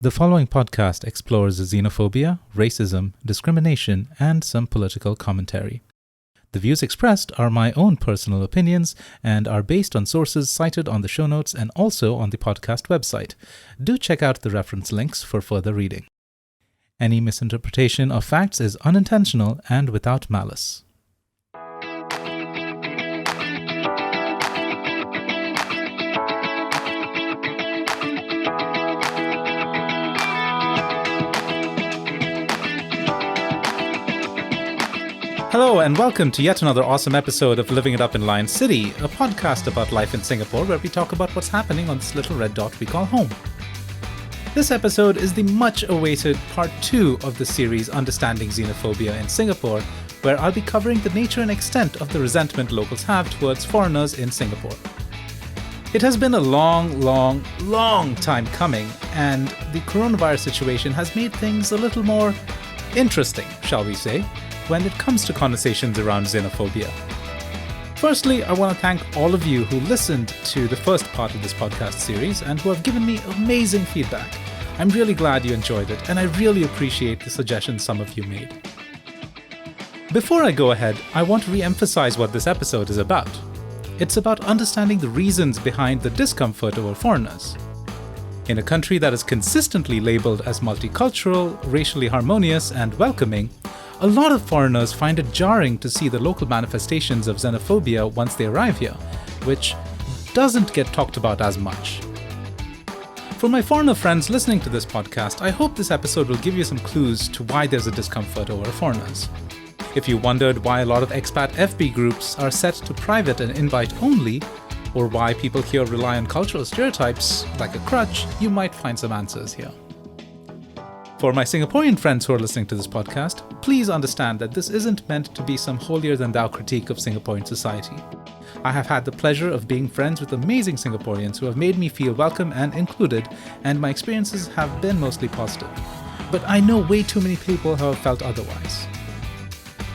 The following podcast explores xenophobia, racism, discrimination, and some political commentary. The views expressed are my own personal opinions and are based on sources cited on the show notes and also on the podcast website. Do check out the reference links for further reading. Any misinterpretation of facts is unintentional and without malice. Hello and welcome to yet another awesome episode of Living It Up in Lion City, a podcast about life in Singapore where we talk about what's happening on this little red dot we call home. This episode is the much-awaited part 2 of the series Understanding Xenophobia in Singapore, where I'll be covering the nature and extent of the resentment locals have towards foreigners in Singapore. It has been a long time coming, and the coronavirus situation has made things a little more interesting, shall we say, when it comes to conversations around xenophobia. Firstly, I want to thank all of you who listened to the first part of this podcast series and who have given me amazing feedback. I'm really glad you enjoyed it, and I really appreciate the suggestions some of you made. Before I go ahead, I want to re-emphasize what this episode is about. It's about understanding the reasons behind the discomfort over foreigners. In a country that is consistently labeled as multicultural, racially harmonious, and welcoming, a lot of foreigners find it jarring to see the local manifestations of xenophobia once they arrive here, which doesn't get talked about as much. For my foreigner friends listening to this podcast, I hope this episode will give you some clues to why there's a discomfort over foreigners. If you wondered why a lot of expat FB groups are set to private and invite only, or why people here rely on cultural stereotypes like a crutch, you might find some answers here. For my Singaporean friends who are listening to this podcast, please understand that this isn't meant to be some holier-than-thou critique of Singaporean society. I have had the pleasure of being friends with amazing Singaporeans who have made me feel welcome and included, and my experiences have been mostly positive. But I know way too many people who have felt otherwise.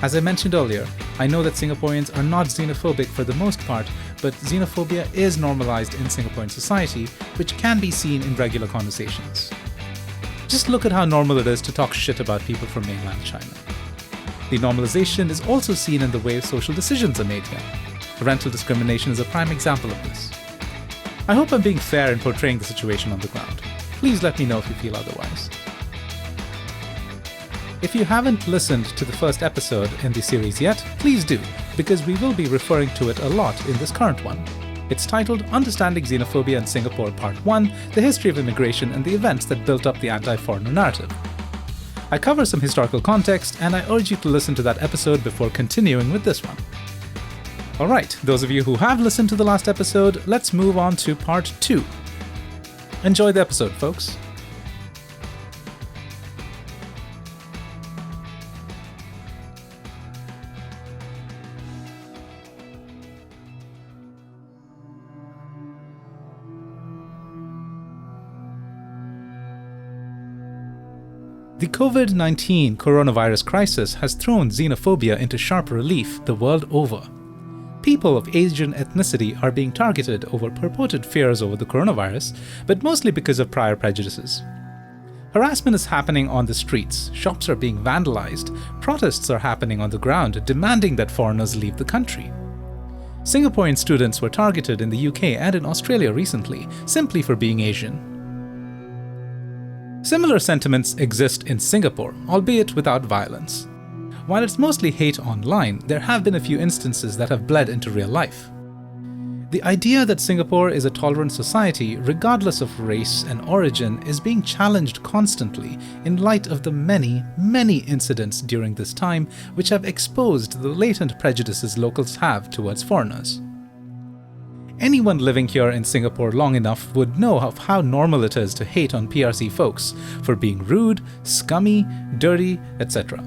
As I mentioned earlier, I know that Singaporeans are not xenophobic for the most part, but xenophobia is normalized in Singaporean society, which can be seen in regular conversations. Just look at how normal it is to talk shit about people from mainland China. The normalization is also seen in the way social decisions are made here. Rental discrimination is a prime example of this. I hope I'm being fair in portraying the situation on the ground. Please let me know if you feel otherwise. If you haven't listened to the first episode in the series yet, please do, because we will be referring to it a lot in this current one. It's titled Understanding Xenophobia in Singapore Part 1, The History of Immigration and the Events that Built Up the Anti-Foreigner Narrative. I cover some historical context, and I urge you to listen to that episode before continuing with this one. Alright, those of you who have listened to the last episode, let's move on to Part 2. Enjoy the episode, folks. The COVID-19 coronavirus crisis has thrown xenophobia into sharp relief the world over. People of Asian ethnicity are being targeted over purported fears over the coronavirus, but mostly because of prior prejudices. Harassment is happening on the streets, shops are being vandalized, protests are happening on the ground demanding that foreigners leave the country. Singaporean students were targeted in the UK and in Australia recently, simply for being Asian. Similar sentiments exist in Singapore, albeit without violence. While it's mostly hate online, there have been a few instances that have bled into real life. The idea that Singapore is a tolerant society, regardless of race and origin, is being challenged constantly in light of the many incidents during this time which have exposed the latent prejudices locals have towards foreigners. Anyone living here in Singapore long enough would know how normal it is to hate on PRC folks for being rude, scummy, dirty, etc.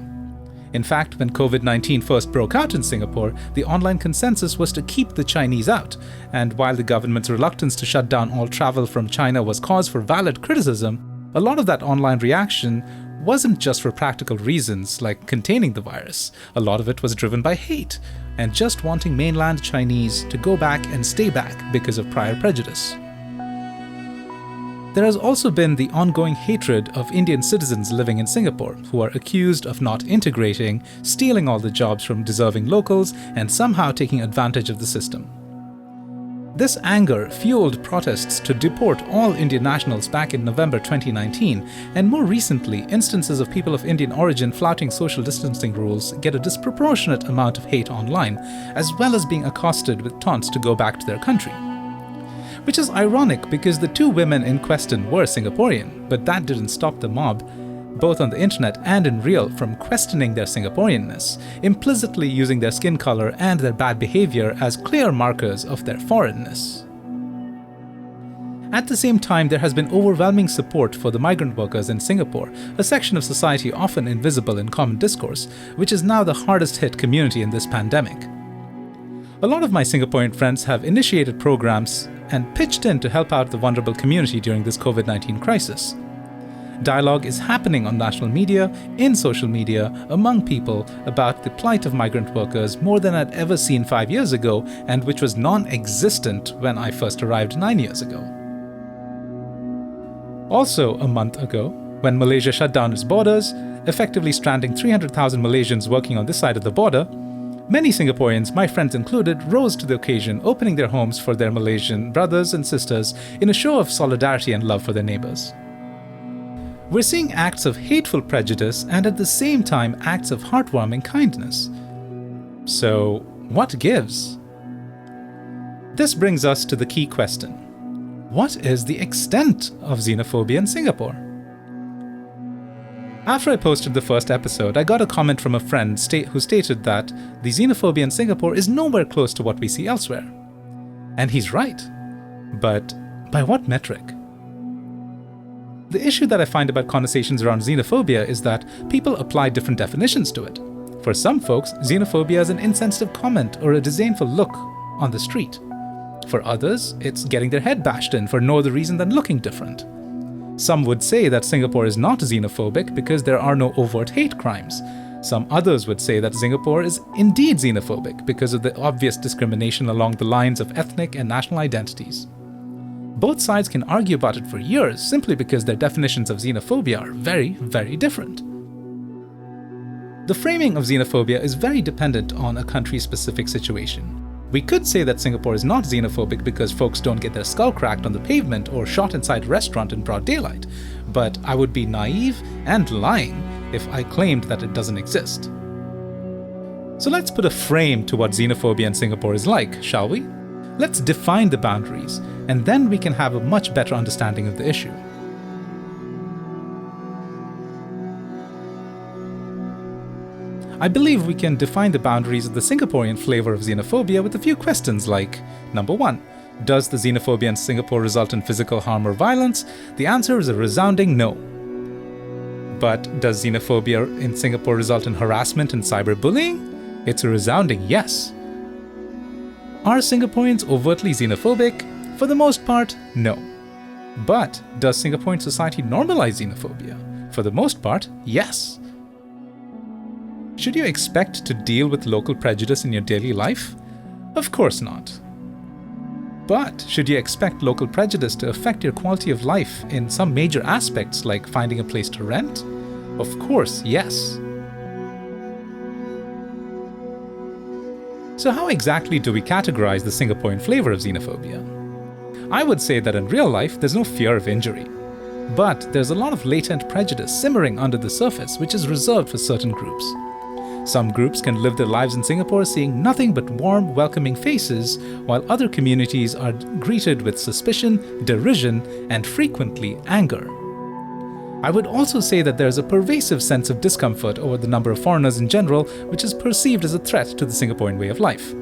In fact, when COVID-19 first broke out in Singapore, the online consensus was to keep the Chinese out, and while the government's reluctance to shut down all travel from China was cause for valid criticism, a lot of that online reaction wasn't just for practical reasons like containing the virus. A lot of it was driven by hate and just wanting mainland Chinese to go back and stay back because of prior prejudice. There has also been the ongoing hatred of Indian citizens living in Singapore, who are accused of not integrating, stealing all the jobs from deserving locals, and somehow taking advantage of the system. This anger fueled protests to deport all Indian nationals back in November 2019, and more recently, instances of people of Indian origin flouting social distancing rules get a disproportionate amount of hate online, as well as being accosted with taunts to go back to their country. Which is ironic because the two women in question were Singaporean, but that didn't stop the mob, both on the internet and in real, from questioning their Singaporeanness, implicitly using their skin color and their bad behavior as clear markers of their foreignness. At the same time, there has been overwhelming support for the migrant workers in Singapore, a section of society often invisible in common discourse, which is now the hardest hit community in this pandemic. A lot of my Singaporean friends have initiated programs and pitched in to help out the vulnerable community during this COVID-19 crisis. Dialogue is happening on national media, in social media, among people about the plight of migrant workers more than I'd ever seen 5 years ago, and which was non-existent when I first arrived 9 years ago. Also, a month ago, when Malaysia shut down its borders, effectively stranding 300,000 Malaysians working on this side of the border, many Singaporeans, my friends included, rose to the occasion, opening their homes for their Malaysian brothers and sisters in a show of solidarity and love for their neighbours. We're seeing acts of hateful prejudice and at the same time acts of heartwarming kindness. So, what gives? This brings us to the key question. What is the extent of xenophobia in Singapore? After I posted the first episode, I got a comment from a friend who stated that the xenophobia in Singapore is nowhere close to what we see elsewhere. And he's right. But by what metric? The issue that I find about conversations around xenophobia is that people apply different definitions to it. For some folks, xenophobia is an insensitive comment or a disdainful look on the street. For others, it's getting their head bashed in for no other reason than looking different. Some would say that Singapore is not xenophobic because there are no overt hate crimes. Some others would say that Singapore is indeed xenophobic because of the obvious discrimination along the lines of ethnic and national identities. Both sides can argue about it for years simply because their definitions of xenophobia are very, very different. The framing of xenophobia is very dependent on a country-specific situation. We could say that Singapore is not xenophobic because folks don't get their skull cracked on the pavement or shot inside a restaurant in broad daylight, but I would be naive and lying if I claimed that it doesn't exist. So let's put a frame to what xenophobia in Singapore is like, shall we? Let's define the boundaries, and then we can have a much better understanding of the issue. I believe we can define the boundaries of the Singaporean flavor of xenophobia with a few questions like, number 1, does the xenophobia in Singapore result in physical harm or violence? The answer is a resounding no. But does xenophobia in Singapore result in harassment and cyberbullying? It's a resounding yes. Are Singaporeans overtly xenophobic? For the most part, no. But does Singaporean society normalize xenophobia? For the most part, yes. Should you expect to deal with local prejudice in your daily life? Of course not. But should you expect local prejudice to affect your quality of life in some major aspects like finding a place to rent? Of course, yes. So how exactly do we categorize the Singaporean flavor of xenophobia? I would say that in real life, there's no fear of injury. But there's a lot of latent prejudice simmering under the surface, which is reserved for certain groups. Some groups can live their lives in Singapore seeing nothing but warm, welcoming faces, while other communities are greeted with suspicion, derision, and frequently anger. I would also say that there is a pervasive sense of discomfort over the number of foreigners in general, which is perceived as a threat to the Singaporean way of life.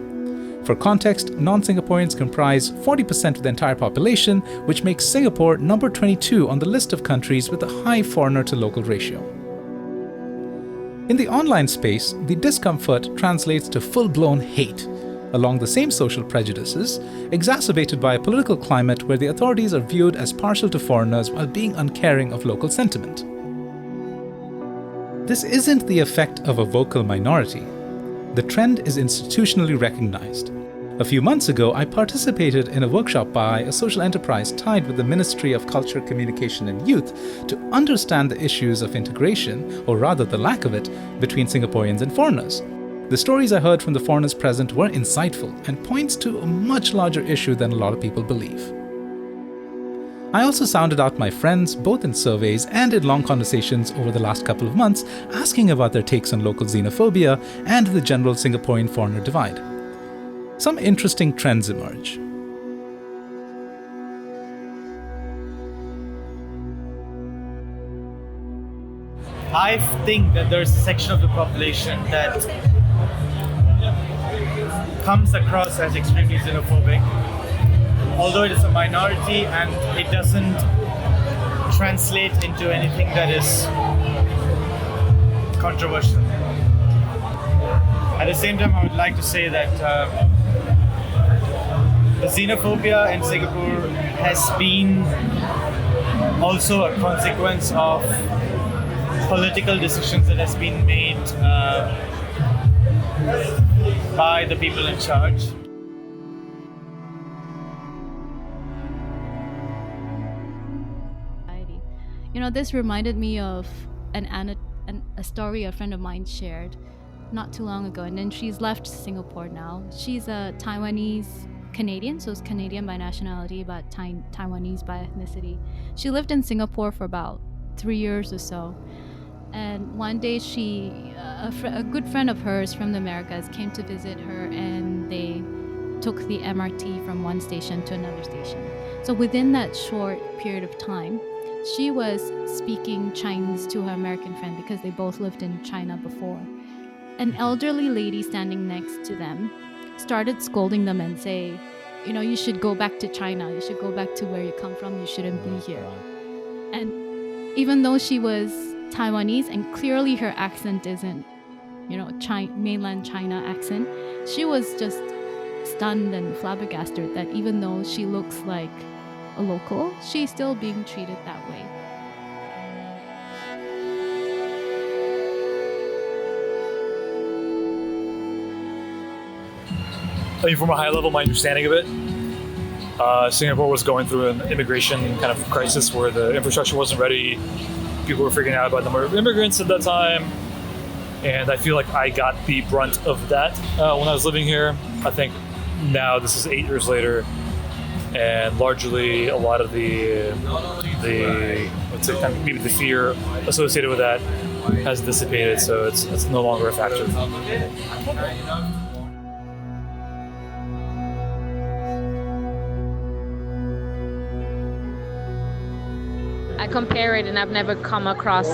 For context, non-Singaporeans comprise 40% of the entire population, which makes Singapore number 22 on the list of countries with a high foreigner-to-local ratio. In the online space, the discomfort translates to full-blown hate, along the same social prejudices, exacerbated by a political climate where the authorities are viewed as partial to foreigners while being uncaring of local sentiment. This isn't the effect of a vocal minority. The trend is institutionally recognized. A few months ago, I participated in a workshop by a social enterprise tied with the Ministry of Culture, Communication and Youth to understand the issues of integration, or rather the lack of it, between Singaporeans and foreigners. The stories I heard from the foreigners present were insightful and points to a much larger issue than a lot of people believe. I also sounded out my friends, both in surveys and in long conversations over the last couple of months, asking about their takes on local xenophobia and the general Singaporean-foreigner divide. Some interesting trends emerge. I think that there's a section of the population that comes across as extremely xenophobic, although it is a minority and it doesn't translate into anything that is controversial. At the same time, I would like to say that the xenophobia in Singapore has been also a consequence of political decisions that has been made by the people in charge. This reminded me of a story a friend of mine shared not too long ago, and then she's left Singapore now. She's a Taiwanese Canadian, so it's Canadian by nationality, but Taiwanese by ethnicity. She lived in Singapore for about 3 years or so. And one day a good friend of hers from the Americas came to visit her, and they took the MRT from one station to another station. So within that short period of time, she was speaking Chinese to her American friend because they both lived in China before. An elderly lady standing next to them started scolding them and say, you should go back to China. You should go back to where you come from. You shouldn't be here. And even though she was Taiwanese and clearly her accent isn't, mainland China accent, she was just stunned and flabbergasted that even though she looks like a local, she's still being treated that way. I mean, from a high level, my understanding of it, Singapore was going through an immigration kind of crisis where the infrastructure wasn't ready. People were freaking out about the number of immigrants at that time. And I feel like I got the brunt of that when I was living here. I think now this is 8 years later, and largely a lot of the let's say kind of maybe the fear associated with that has dissipated, so it's no longer a factor. I compare it, and I've never come across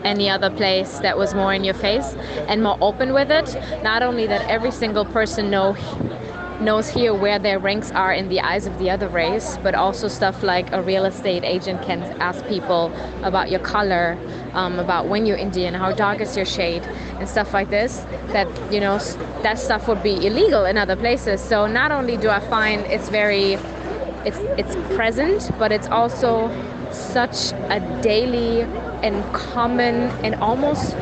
any other place that was more in your face and more open with it. Not only that every single person knows here where their ranks are in the eyes of the other race, but also stuff like a real estate agent can ask people about your color, about when you're Indian, how dark is your shade, and stuff like this, that, that stuff would be illegal in other places. So not only do I find it's present, but it's also such a daily and common and almost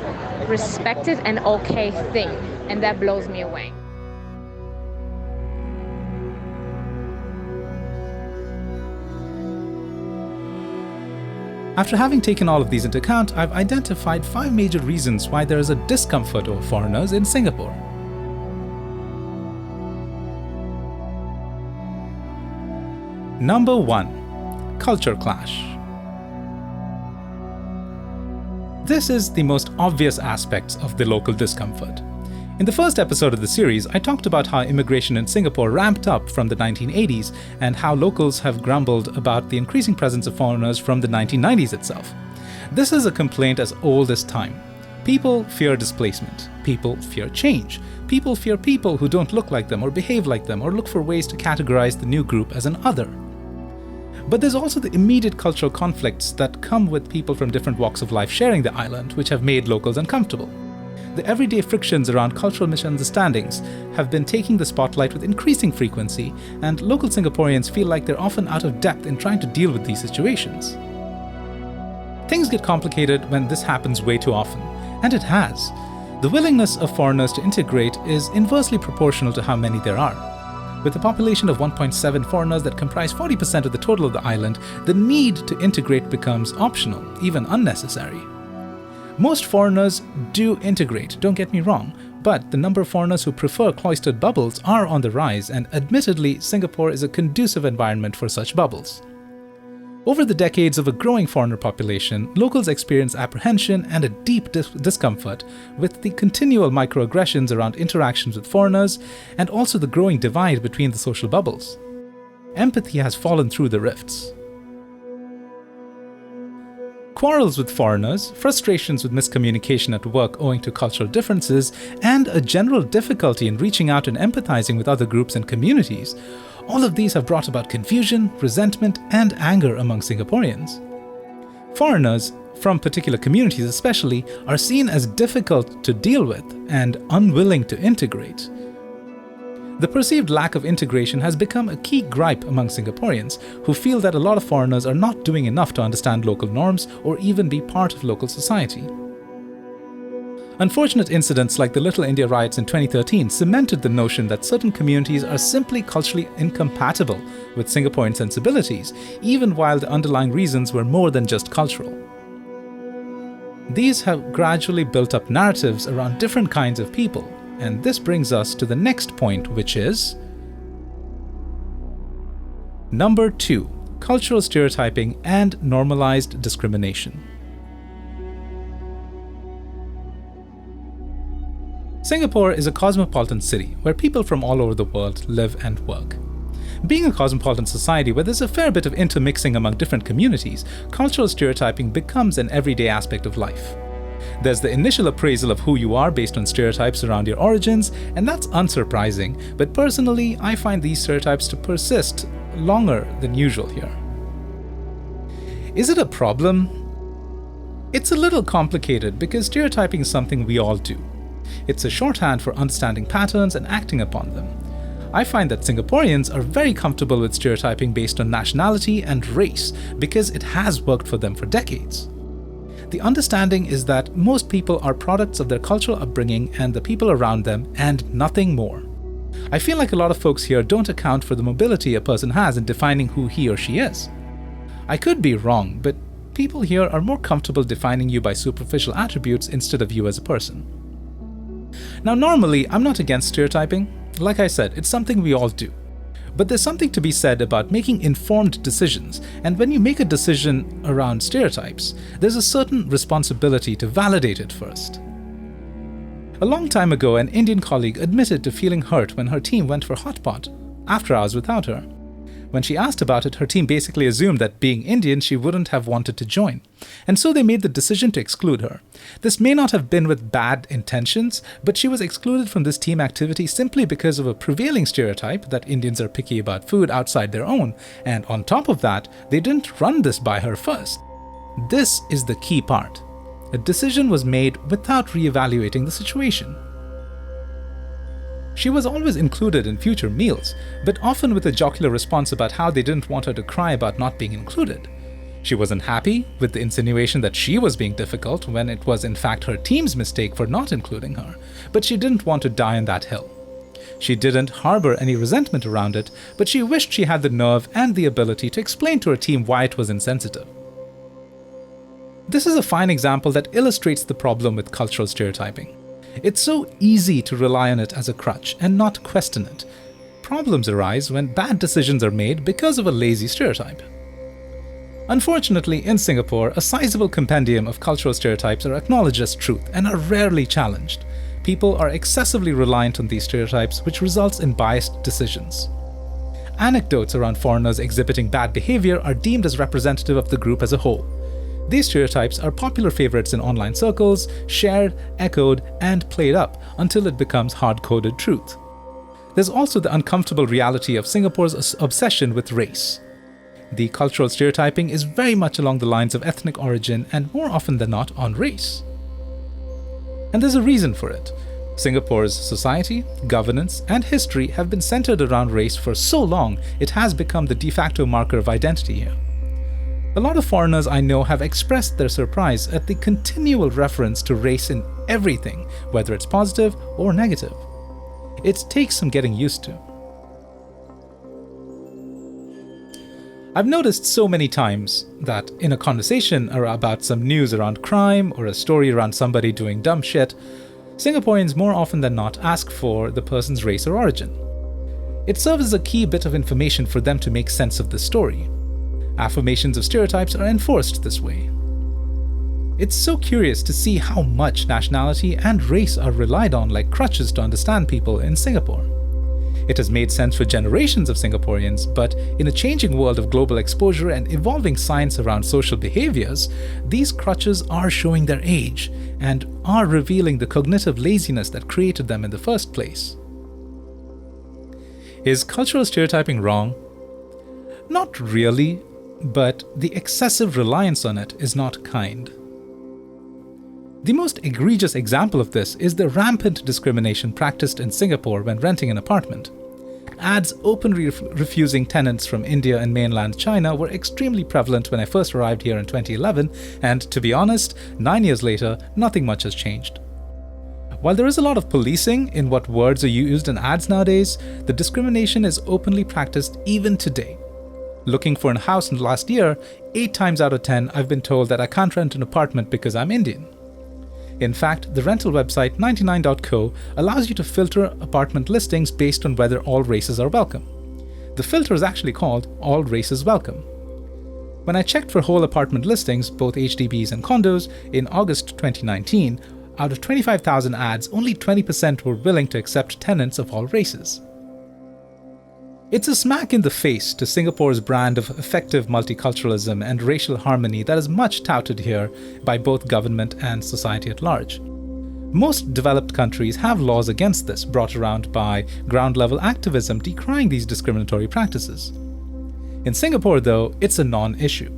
respected and okay thing, and that blows me away. After having taken all of these into account, I've identified 5 major reasons why there is a discomfort over foreigners in Singapore. Number 1. Culture clash. This is the most obvious aspect of the local discomfort. In the first episode of the series, I talked about how immigration in Singapore ramped up from the 1980s and how locals have grumbled about the increasing presence of foreigners from the 1990s itself. This is a complaint as old as time. People fear displacement. People fear change. People fear people who don't look like them or behave like them or look for ways to categorize the new group as an other. But there's also the immediate cultural conflicts that come with people from different walks of life sharing the island, which have made locals uncomfortable. The everyday frictions around cultural misunderstandings have been taking the spotlight with increasing frequency, and local Singaporeans feel like they're often out of depth in trying to deal with these situations. Things get complicated when this happens way too often, and it has. The willingness of foreigners to integrate is inversely proportional to how many there are. With a population of 1.7 foreigners that comprise 40% of the total of the island, the need to integrate becomes optional, even unnecessary. Most foreigners do integrate, don't get me wrong, but the number of foreigners who prefer cloistered bubbles are on the rise, and admittedly, Singapore is a conducive environment for such bubbles. Over the decades of a growing foreigner population, locals experience apprehension and a deep discomfort with the continual microaggressions around interactions with foreigners and also the growing divide between the social bubbles. Empathy has fallen through the rifts. Quarrels with foreigners, frustrations with miscommunication at work owing to cultural differences, and a general difficulty in reaching out and empathizing with other groups and communities, all of these have brought about confusion, resentment, and anger among Singaporeans. Foreigners, from particular communities especially, are seen as difficult to deal with and unwilling to integrate. The perceived lack of integration has become a key gripe among Singaporeans, who feel that a lot of foreigners are not doing enough to understand local norms or even be part of local society. Unfortunate incidents like the Little India riots in 2013 cemented the notion that certain communities are simply culturally incompatible with Singaporean sensibilities, even while the underlying reasons were more than just cultural. These have gradually built up narratives around different kinds of people, and this brings us to the next point, which is number 2, cultural stereotyping and normalized discrimination. Singapore is a cosmopolitan city where people from all over the world live and work. Being a cosmopolitan society where there's a fair bit of intermixing among different communities, cultural stereotyping becomes an everyday aspect of life. There's the initial appraisal of who you are based on stereotypes around your origins, and that's unsurprising, but personally, I find these stereotypes to persist longer than usual here. Is it a problem? It's a little complicated because stereotyping is something we all do. It's a shorthand for understanding patterns and acting upon them. I find that Singaporeans are very comfortable with stereotyping based on nationality and race because it has worked for them for decades. The understanding is that most people are products of their cultural upbringing and the people around them, and nothing more. I feel like a lot of folks here don't account for the mobility a person has in defining who he or she is. I could be wrong, but people here are more comfortable defining you by superficial attributes instead of you as a person. Now, normally, I'm not against stereotyping. Like I said, it's something we all do. But there's something to be said about making informed decisions, and when you make a decision around stereotypes, there's a certain responsibility to validate it first. A long time ago, an Indian colleague admitted to feeling hurt when her team went for hotpot after hours without her. When she asked about it, her team basically assumed that being Indian, she wouldn't have wanted to join. And so they made the decision to exclude her. This may not have been with bad intentions, but she was excluded from this team activity simply because of a prevailing stereotype that Indians are picky about food outside their own. And on top of that, they didn't run this by her first. This is the key part. A decision was made without re-evaluating the situation. She was always included in future meals, but often with a jocular response about how they didn't want her to cry about not being included. She wasn't happy with the insinuation that she was being difficult when it was in fact her team's mistake for not including her, but she didn't want to die on that hill. She didn't harbor any resentment around it, but she wished she had the nerve and the ability to explain to her team why it was insensitive. This is a fine example that illustrates the problem with cultural stereotyping. It's so easy to rely on it as a crutch and not question it. Problems arise when bad decisions are made because of a lazy stereotype. Unfortunately, in Singapore, a sizable compendium of cultural stereotypes are acknowledged as truth and are rarely challenged. People are excessively reliant on these stereotypes, which results in biased decisions. Anecdotes around foreigners exhibiting bad behavior are deemed as representative of the group as a whole. These stereotypes are popular favorites in online circles, shared, echoed, and played up until it becomes hard-coded truth. There's also the uncomfortable reality of Singapore's obsession with race. The cultural stereotyping is very much along the lines of ethnic origin and more often than not on race. And there's a reason for it. Singapore's society, governance, and history have been centered around race for so long it has become the de facto marker of identity here. A lot of foreigners I know have expressed their surprise at the continual reference to race in everything, whether it's positive or negative. It takes some getting used to. I've noticed so many times that in a conversation about some news around crime or a story around somebody doing dumb shit, Singaporeans more often than not ask for the person's race or origin. It serves as a key bit of information for them to make sense of the story. Affirmations of stereotypes are enforced this way. It's so curious to see how much nationality and race are relied on like crutches to understand people in Singapore. It has made sense for generations of Singaporeans, but in a changing world of global exposure and evolving science around social behaviors, these crutches are showing their age and are revealing the cognitive laziness that created them in the first place. Is cultural stereotyping wrong? Not really, but the excessive reliance on it is not kind. The most egregious example of this is the rampant discrimination practiced in Singapore when renting an apartment. Ads openly refusing tenants from India and mainland China were extremely prevalent when I first arrived here in 2011, and to be honest, 9 years later, nothing much has changed. While there is a lot of policing in what words are used in ads nowadays, the discrimination is openly practiced even today. Looking for a house in the last year, 8 times out of 10 I've been told that I can't rent an apartment because I'm Indian. In fact, the rental website 99.co allows you to filter apartment listings based on whether all races are welcome. The filter is actually called All Races Welcome. When I checked for whole apartment listings, both HDBs and condos, in August 2019, out of 25,000 ads, only 20% were willing to accept tenants of all races. It's a smack in the face to Singapore's brand of effective multiculturalism and racial harmony that is much touted here by both government and society at large. Most developed countries have laws against this, brought around by ground-level activism decrying these discriminatory practices. In Singapore, though, it's a non-issue.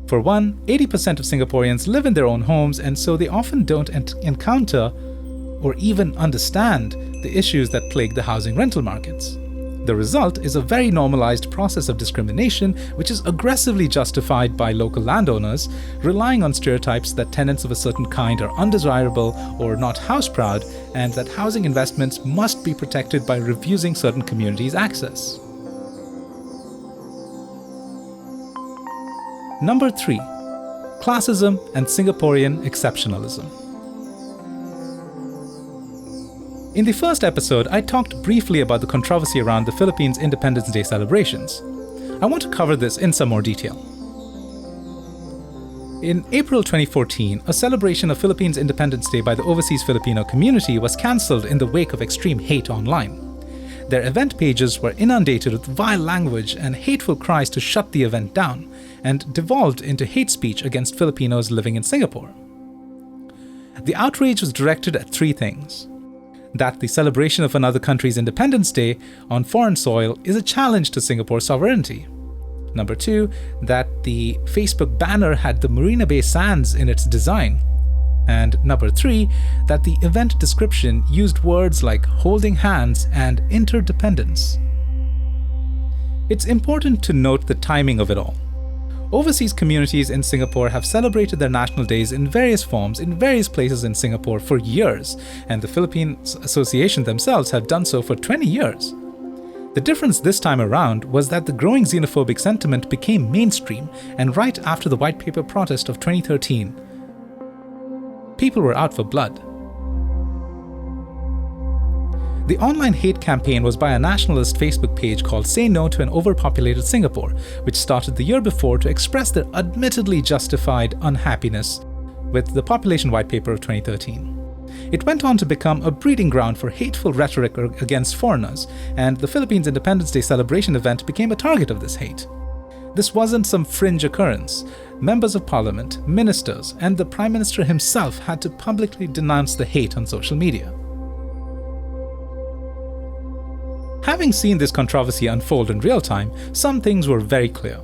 For one, 80% of Singaporeans live in their own homes, and so they often don't encounter or even understand the issues that plague the housing rental markets. The result is a very normalized process of discrimination, which is aggressively justified by local landowners, relying on stereotypes that tenants of a certain kind are undesirable or not house-proud, and that housing investments must be protected by refusing certain communities access. Number 3. Classism and Singaporean exceptionalism. In the first episode, I talked briefly about the controversy around the Philippines' Independence Day celebrations. I want to cover this in some more detail. In April 2014, a celebration of Philippines' Independence Day by the overseas Filipino community was cancelled in the wake of extreme hate online. Their event pages were inundated with vile language and hateful cries to shut the event down, and devolved into hate speech against Filipinos living in Singapore. The outrage was directed at 3 things. That the celebration of another country's Independence Day on foreign soil is a challenge to Singapore's sovereignty. Number 2, that the Facebook banner had the Marina Bay Sands in its design. And number 3, that the event description used words like holding hands and interdependence. It's important to note the timing of it all. Overseas communities in Singapore have celebrated their national days in various forms in various places in Singapore for years, and the Philippine Association themselves have done so for 20 years. The difference this time around was that the growing xenophobic sentiment became mainstream, and right after the White Paper protest of 2013, people were out for blood. The online hate campaign was by a nationalist Facebook page called Say No to an Overpopulated Singapore, which started the year before to express their admittedly justified unhappiness with the Population White Paper of 2013. It went on to become a breeding ground for hateful rhetoric against foreigners, and the Philippines Independence Day celebration event became a target of this hate. This wasn't some fringe occurrence. Members of parliament, ministers, and the Prime Minister himself had to publicly denounce the hate on social media. Having seen this controversy unfold in real time, some things were very clear.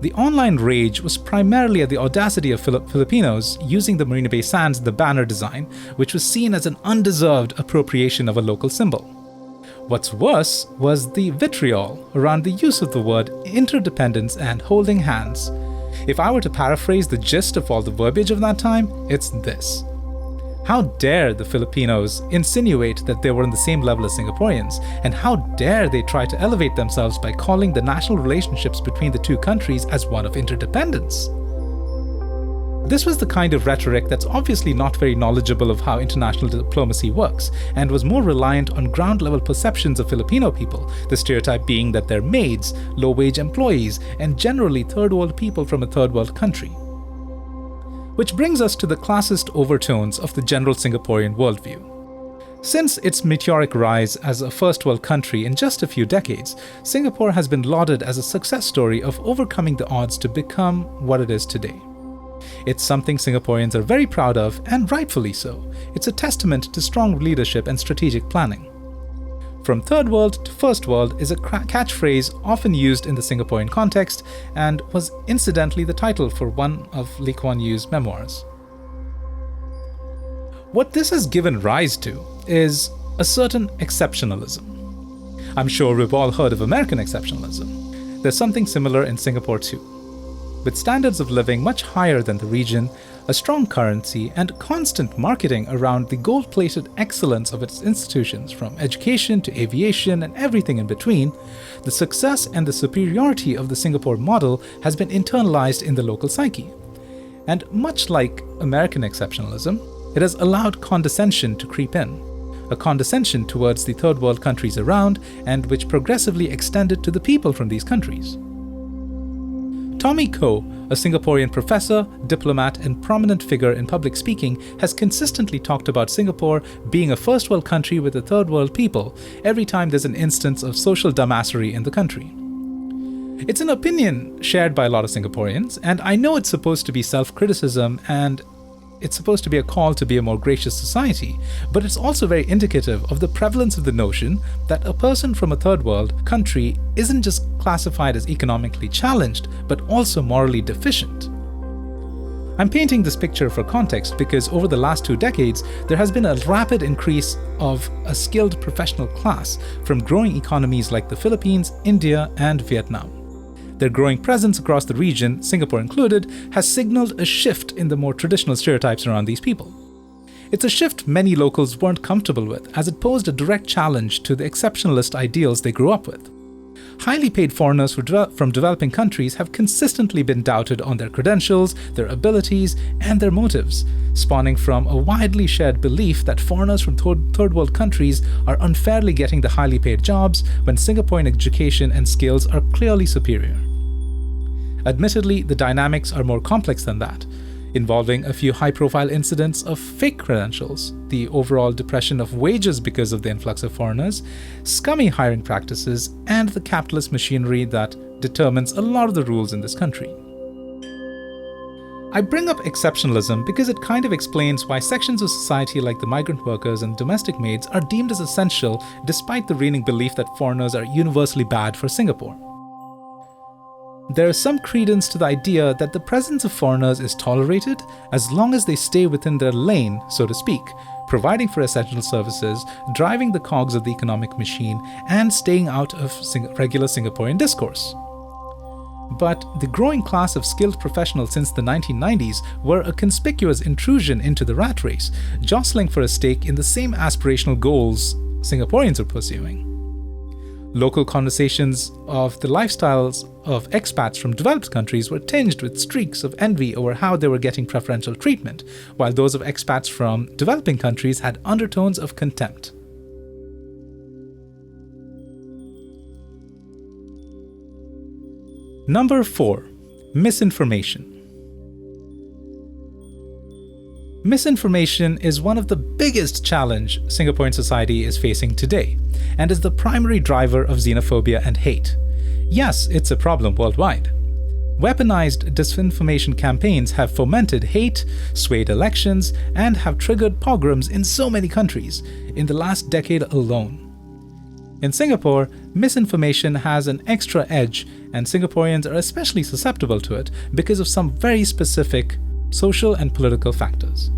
The online rage was primarily at the audacity of Filipinos using the Marina Bay Sands, the banner design, which was seen as an undeserved appropriation of a local symbol. What's worse was the vitriol around the use of the word interdependence and holding hands. If I were to paraphrase the gist of all the verbiage of that time, it's this. How dare the Filipinos insinuate that they were on the same level as Singaporeans, and how dare they try to elevate themselves by calling the national relationships between the two countries as one of interdependence? This was the kind of rhetoric that's obviously not very knowledgeable of how international diplomacy works, and was more reliant on ground-level perceptions of Filipino people, the stereotype being that they're maids, low-wage employees, and generally third-world people from a third-world country. Which brings us to the classist overtones of the general Singaporean worldview. Since its meteoric rise as a first-world country in just a few decades, Singapore has been lauded as a success story of overcoming the odds to become what it is today. It's something Singaporeans are very proud of, and rightfully so. It's a testament to strong leadership and strategic planning. From third world to first world is a catchphrase often used in the Singaporean context, and was incidentally the title for one of Lee Kuan Yew's memoirs. What this has given rise to is a certain exceptionalism. I'm sure we've all heard of American exceptionalism. There's something similar in Singapore too. With standards of living much higher than the region, a strong currency, and constant marketing around the gold-plated excellence of its institutions, from education to aviation and everything in between, the success and the superiority of the Singapore model has been internalized in the local psyche. And much like American exceptionalism, it has allowed condescension to creep in, a condescension towards the third world countries around, and which progressively extended to the people from these countries. Tommy Koh, a Singaporean professor, diplomat, and prominent figure in public speaking, has consistently talked about Singapore being a first world country with a third world people every time there's an instance of social dumbassery in the country. It's an opinion shared by a lot of Singaporeans, and I know it's supposed to be self-criticism and it's supposed to be a call to be a more gracious society, but it's also very indicative of the prevalence of the notion that a person from a third world country isn't just classified as economically challenged, but also morally deficient. I'm painting this picture for context because over the last 2 decades, there has been a rapid increase of a skilled professional class from growing economies like the Philippines, India, and Vietnam. Their growing presence across the region, Singapore included, has signaled a shift in the more traditional stereotypes around these people. It's a shift many locals weren't comfortable with, as it posed a direct challenge to the exceptionalist ideals they grew up with. Highly paid foreigners from developing countries have consistently been doubted on their credentials, their abilities, and their motives, spawning from a widely shared belief that foreigners from third world countries are unfairly getting the highly paid jobs when Singaporean education and skills are clearly superior. Admittedly, the dynamics are more complex than that, involving a few high-profile incidents of fake credentials, the overall depression of wages because of the influx of foreigners, scummy hiring practices, and the capitalist machinery that determines a lot of the rules in this country. I bring up exceptionalism because it kind of explains why sections of society like the migrant workers and domestic maids are deemed as essential despite the reigning belief that foreigners are universally bad for Singapore. There is some credence to the idea that the presence of foreigners is tolerated as long as they stay within their lane, so to speak, providing for essential services, driving the cogs of the economic machine, and staying out of regular Singaporean discourse. But the growing class of skilled professionals since the 1990s were a conspicuous intrusion into the rat race, jostling for a stake in the same aspirational goals Singaporeans are pursuing. Local conversations of the lifestyles of expats from developed countries were tinged with streaks of envy over how they were getting preferential treatment, while those of expats from developing countries had undertones of contempt. Number 4. Misinformation. Misinformation is one of the biggest challenges Singaporean society is facing today, and is the primary driver of xenophobia and hate. Yes, it's a problem worldwide. Weaponized disinformation campaigns have fomented hate, swayed elections, and have triggered pogroms in so many countries in the last decade alone. In Singapore, misinformation has an extra edge, and Singaporeans are especially susceptible to it because of some very specific social and political factors.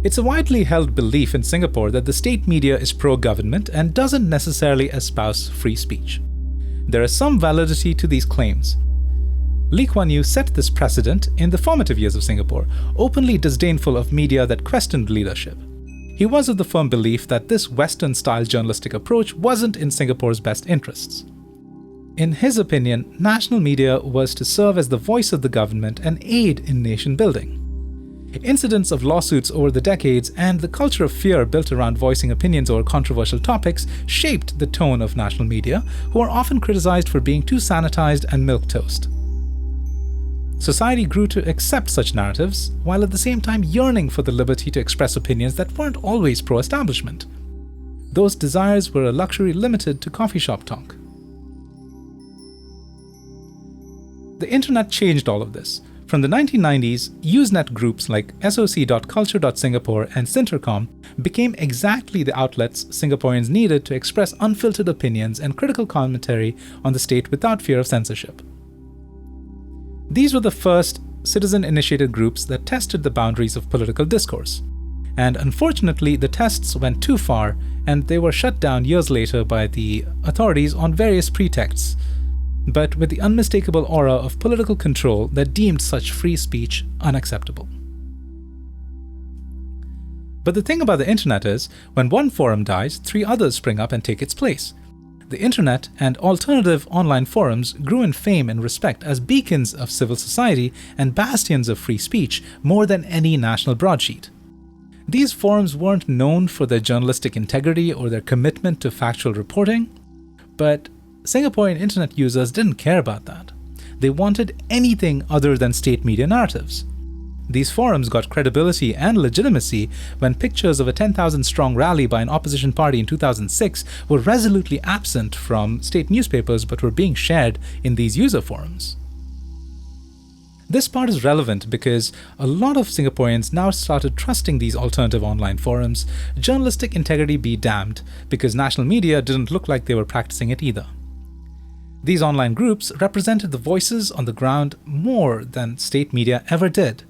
It's a widely held belief in Singapore that the state media is pro-government and doesn't necessarily espouse free speech. There is some validity to these claims. Lee Kuan Yew set this precedent in the formative years of Singapore, openly disdainful of media that questioned leadership. He was of the firm belief that this Western-style journalistic approach wasn't in Singapore's best interests. In his opinion, national media was to serve as the voice of the government and aid in nation building. Incidents of lawsuits over the decades and the culture of fear built around voicing opinions over controversial topics shaped the tone of national media, who are often criticized for being too sanitized and milquetoast. Society grew to accept such narratives, while at the same time yearning for the liberty to express opinions that weren't always pro-establishment. Those desires were a luxury limited to coffee shop talk. The internet changed all of this. From the 1990s, Usenet groups like soc.culture.singapore and Sintercom became exactly the outlets Singaporeans needed to express unfiltered opinions and critical commentary on the state without fear of censorship. These were the first citizen-initiated groups that tested the boundaries of political discourse. And unfortunately, the tests went too far, and they were shut down years later by the authorities on various pretexts, but with the unmistakable aura of political control that deemed such free speech unacceptable. But the thing about the internet is, when one forum dies, 3 others spring up and take its place. The internet and alternative online forums grew in fame and respect as beacons of civil society and bastions of free speech more than any national broadsheet. These forums weren't known for their journalistic integrity or their commitment to factual reporting, but Singaporean internet users didn't care about that. They wanted anything other than state media narratives. These forums got credibility and legitimacy when pictures of a 10,000-strong rally by an opposition party in 2006 were resolutely absent from state newspapers but were being shared in these user forums. This part is relevant because a lot of Singaporeans now started trusting these alternative online forums, journalistic integrity be damned, because national media didn't look like they were practicing it either. These online groups represented the voices on the ground more than state media ever did.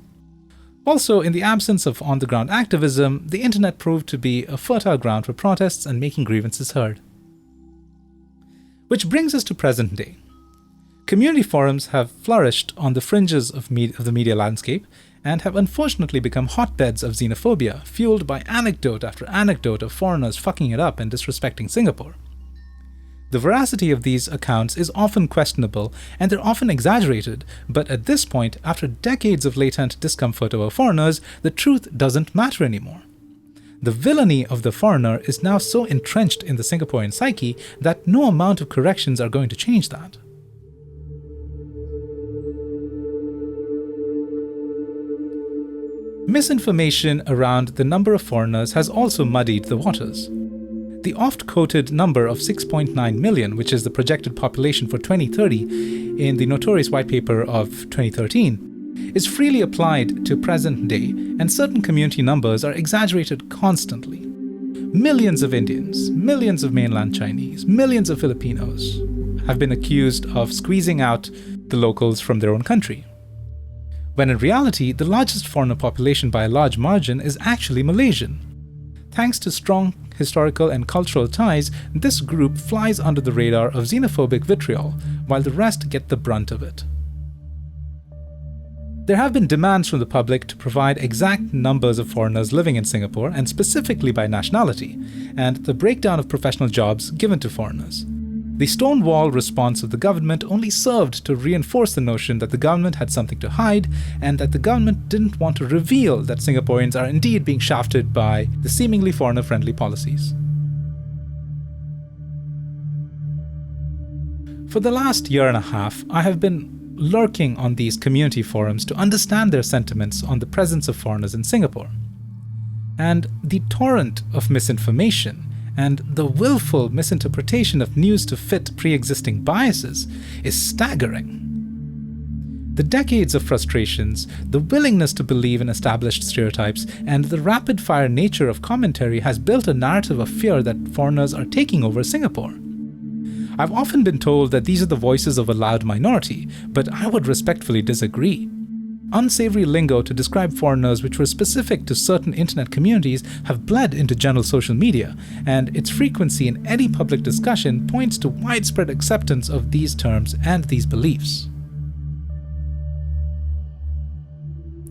Also, in the absence of on-the-ground activism, the internet proved to be a fertile ground for protests and making grievances heard. Which brings us to present day. Community forums have flourished on the fringes of the media landscape and have unfortunately become hotbeds of xenophobia, fueled by anecdote after anecdote of foreigners fucking it up and disrespecting Singapore. The veracity of these accounts is often questionable, and they're often exaggerated, but at this point, after decades of latent discomfort over foreigners, the truth doesn't matter anymore. The villainy of the foreigner is now so entrenched in the Singaporean psyche that no amount of corrections are going to change that. Misinformation around the number of foreigners has also muddied the waters. The oft-quoted number of 6.9 million, which is the projected population for 2030 in the notorious white paper of 2013, is freely applied to present day, and certain community numbers are exaggerated constantly. Millions of Indians, millions of mainland Chinese, millions of Filipinos have been accused of squeezing out the locals from their own country, when in reality, the largest foreigner population by a large margin is actually Malaysian. Thanks to strong historical and cultural ties, this group flies under the radar of xenophobic vitriol, while the rest get the brunt of it. There have been demands from the public to provide exact numbers of foreigners living in Singapore, and specifically by nationality, and the breakdown of professional jobs given to foreigners. The stonewall response of the government only served to reinforce the notion that the government had something to hide, and that the government didn't want to reveal that Singaporeans are indeed being shafted by the seemingly foreigner-friendly policies. For the last year and a half, I have been lurking on these community forums to understand their sentiments on the presence of foreigners in Singapore. And the torrent of misinformation and the willful misinterpretation of news to fit pre-existing biases is staggering. The decades of frustrations, the willingness to believe in established stereotypes, and the rapid-fire nature of commentary has built a narrative of fear that foreigners are taking over Singapore. I've often been told that these are the voices of a loud minority, but I would respectfully disagree. Unsavory lingo to describe foreigners which were specific to certain internet communities have bled into general social media, and its frequency in any public discussion points to widespread acceptance of these terms and these beliefs.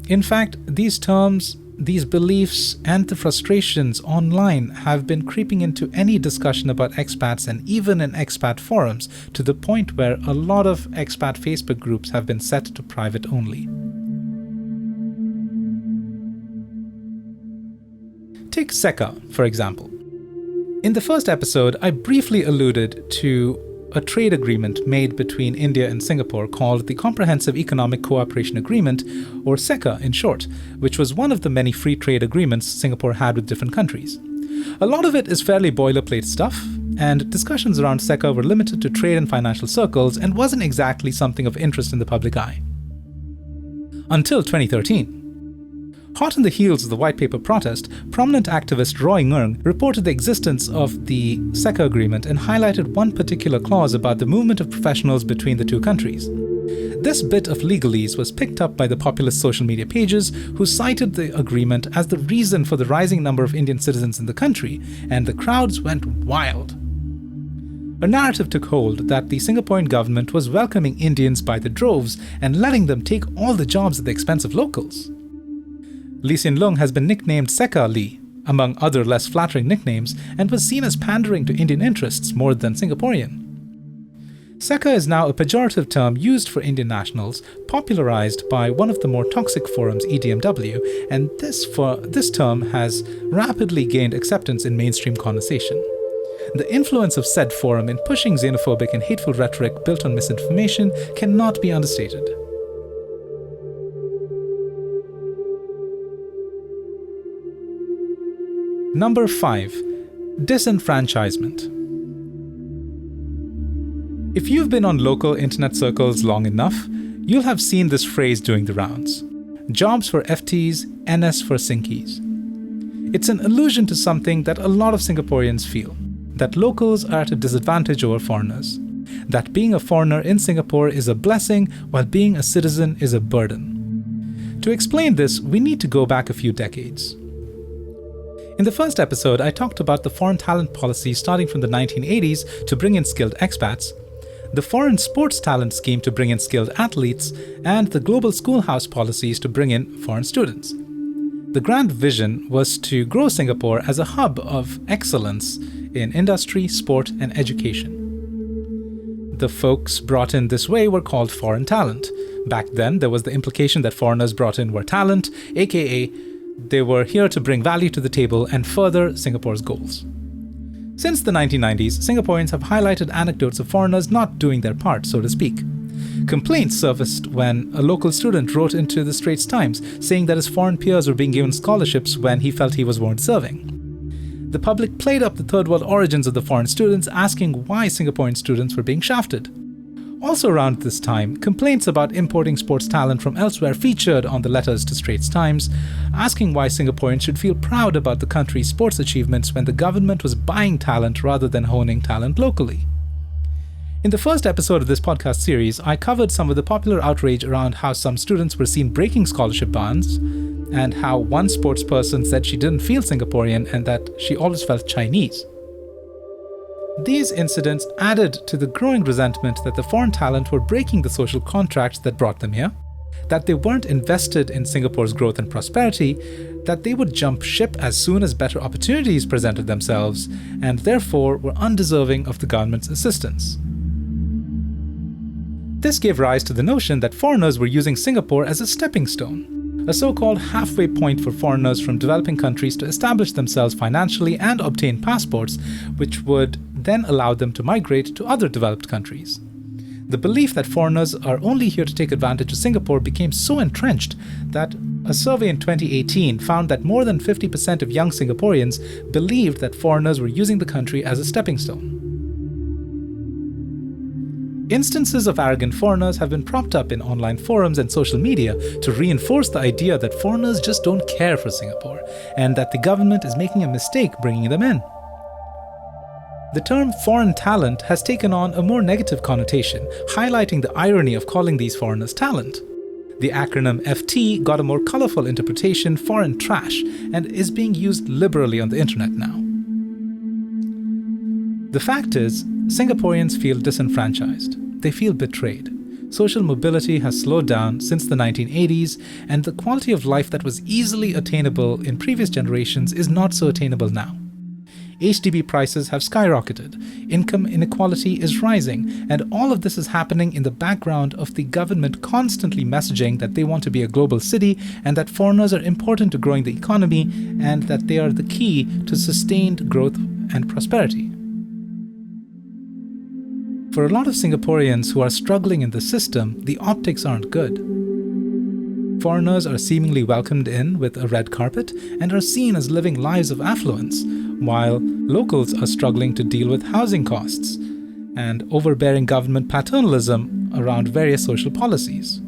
In fact, these terms, these beliefs, and the frustrations online have been creeping into any discussion about expats and even in expat forums, to the point where a lot of expat Facebook groups have been set to private only. Take SECA, for example. In the first episode, I briefly alluded to a trade agreement made between India and Singapore called the Comprehensive Economic Cooperation Agreement, or SECA in short, which was one of the many free trade agreements Singapore had with different countries. A lot of it is fairly boilerplate stuff, and discussions around SECA were limited to trade and financial circles and wasn't exactly something of interest in the public eye. Until 2013. Hot on the heels of the White Paper protest, prominent activist Roy Ngung reported the existence of the SECA agreement and highlighted one particular clause about the movement of professionals between the two countries. This bit of legalese was picked up by the populist social media pages, who cited the agreement as the reason for the rising number of Indian citizens in the country, and the crowds went wild. A narrative took hold that the Singaporean government was welcoming Indians by the droves and letting them take all the jobs at the expense of locals. Lee Hsien Loong has been nicknamed Seka Lee, among other less flattering nicknames, and was seen as pandering to Indian interests more than Singaporean. Seka is now a pejorative term used for Indian nationals, popularized by one of the more toxic forums, EDMW, and this term has rapidly gained acceptance in mainstream conversation. The influence of said forum in pushing xenophobic and hateful rhetoric built on misinformation cannot be understated. Number 5. Disenfranchisement. If you've been on local internet circles long enough, you'll have seen this phrase doing the rounds. Jobs for FTs, NS for Sinkies. It's an allusion to something that a lot of Singaporeans feel, that locals are at a disadvantage over foreigners, that being a foreigner in Singapore is a blessing while being a citizen is a burden. To explain this, we need to go back a few decades. In the first episode, I talked about the foreign talent policy starting from the 1980s to bring in skilled expats, the foreign sports talent scheme to bring in skilled athletes, and the global schoolhouse policies to bring in foreign students. The grand vision was to grow Singapore as a hub of excellence in industry, sport, and education. The folks brought in this way were called foreign talent. Back then, there was the implication that foreigners brought in were talent, aka they were here to bring value to the table and further Singapore's goals. Since the 1990s, Singaporeans have highlighted anecdotes of foreigners not doing their part, so to speak. Complaints surfaced when a local student wrote into the Straits Times saying that his foreign peers were being given scholarships when he felt he weren't serving. The public played up the third world origins of the foreign students, asking why Singaporean students were being shafted. Also around this time, complaints about importing sports talent from elsewhere featured on the letters to Straits Times, asking why Singaporeans should feel proud about the country's sports achievements when the government was buying talent rather than honing talent locally. In the first episode of this podcast series, I covered some of the popular outrage around how some students were seen breaking scholarship bans, and how one sports person said she didn't feel Singaporean and that she always felt Chinese. These incidents added to the growing resentment that the foreign talent were breaking the social contracts that brought them here, that they weren't invested in Singapore's growth and prosperity, that they would jump ship as soon as better opportunities presented themselves, and therefore were undeserving of the government's assistance. This gave rise to the notion that foreigners were using Singapore as a stepping stone, a so-called halfway point for foreigners from developing countries to establish themselves financially and obtain passports, which would then allow them to migrate to other developed countries. The belief that foreigners are only here to take advantage of Singapore became so entrenched that a survey in 2018 found that more than 50% of young Singaporeans believed that foreigners were using the country as a stepping stone. Instances of arrogant foreigners have been propped up in online forums and social media to reinforce the idea that foreigners just don't care for Singapore, and that the government is making a mistake bringing them in. The term foreign talent has taken on a more negative connotation, highlighting the irony of calling these foreigners talent. The acronym FT got a more colorful interpretation, foreign trash, and is being used liberally on the internet now. The fact is, Singaporeans feel disenfranchised. They feel betrayed. social mobility has slowed down since the 1980s, and the quality of life that was easily attainable in previous generations is not so attainable now. HDB prices have skyrocketed, income inequality is rising, and all of this is happening in the background of the government constantly messaging that they want to be a global city and that foreigners are important to growing the economy and that they are the key to sustained growth and prosperity. For a lot of Singaporeans who are struggling in the system, the optics aren't good. Foreigners are seemingly welcomed in with a red carpet and are seen as living lives of affluence, while locals are struggling to deal with housing costs and overbearing government paternalism around various social policies.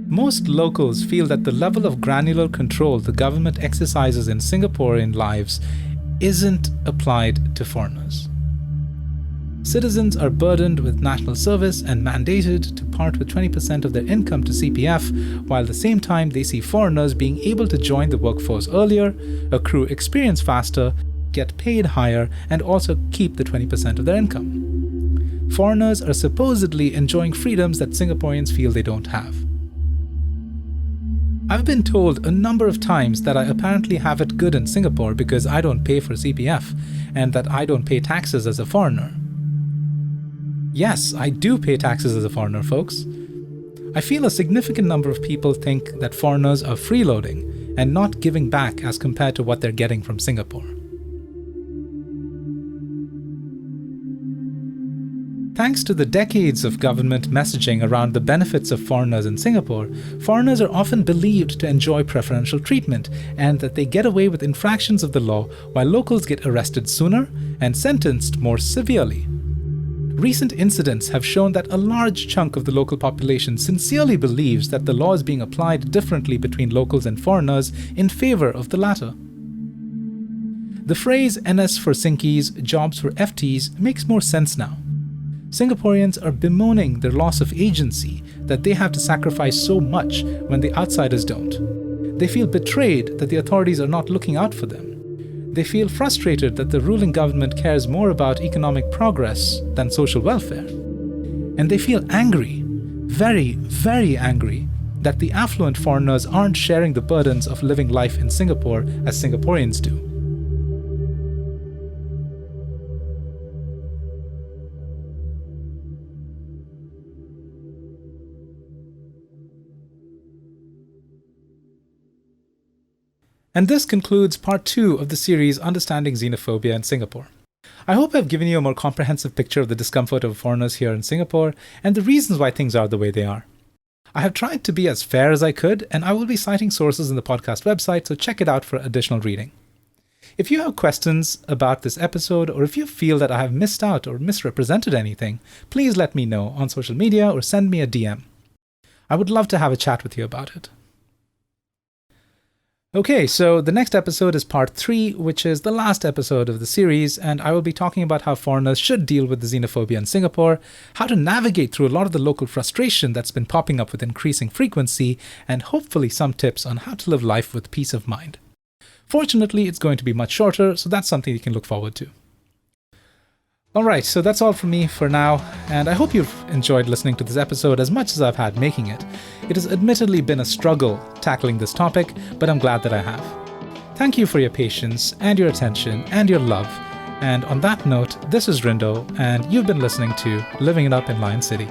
Most locals feel that the level of granular control the government exercises in Singaporean lives isn't applied to foreigners. Citizens are burdened with national service and mandated to part with 20% of their income to CPF, while at the same time they see foreigners being able to join the workforce earlier, accrue experience faster, get paid higher, and also keep the 20% of their income. Foreigners are supposedly enjoying freedoms that Singaporeans feel they don't have. I've been told a number of times that I apparently have it good in Singapore because I don't pay for CPF and that I don't pay taxes as a foreigner. Yes, I do pay taxes as a foreigner, folks. I feel a significant number of people think that foreigners are freeloading and not giving back as compared to what they're getting from Singapore. Thanks to the decades of government messaging around the benefits of foreigners in Singapore, foreigners are often believed to enjoy preferential treatment and that they get away with infractions of the law while locals get arrested sooner and sentenced more severely. Recent incidents have shown that a large chunk of the local population sincerely believes that the law is being applied differently between locals and foreigners in favor of the latter. The phrase NS for Sinkies, jobs for FTs makes more sense now. Singaporeans are bemoaning their loss of agency, that they have to sacrifice so much when the outsiders don't. They feel betrayed that the authorities are not looking out for them. They feel frustrated that the ruling government cares more about economic progress than social welfare. And they feel angry, very, very angry, that the affluent foreigners aren't sharing the burdens of living life in Singapore as Singaporeans do. And this concludes part 2 of the series Understanding Xenophobia in Singapore. I hope I've given you a more comprehensive picture of the discomfort of foreigners here in Singapore and the reasons why things are the way they are. I have tried to be as fair as I could, and I will be citing sources in the podcast website, so check it out for additional reading. If you have questions about this episode, or if you feel that I have missed out or misrepresented anything, please let me know on social media or send me a DM. I would love to have a chat with you about it. Okay, so the next episode is part 3, which is the last episode of the series, and I will be talking about how foreigners should deal with the xenophobia in Singapore, how to navigate through a lot of the local frustration that's been popping up with increasing frequency, and hopefully some tips on how to live life with peace of mind. Fortunately, it's going to be much shorter, so that's something you can look forward to. Alright, so that's all from me for now, and I hope you've enjoyed listening to this episode as much as I've had making it. It has admittedly been a struggle tackling this topic, but I'm glad that I have. Thank you for your patience and your attention and your love, and on that note, this is Rindo, and you've been listening to Living It Up in Lion City.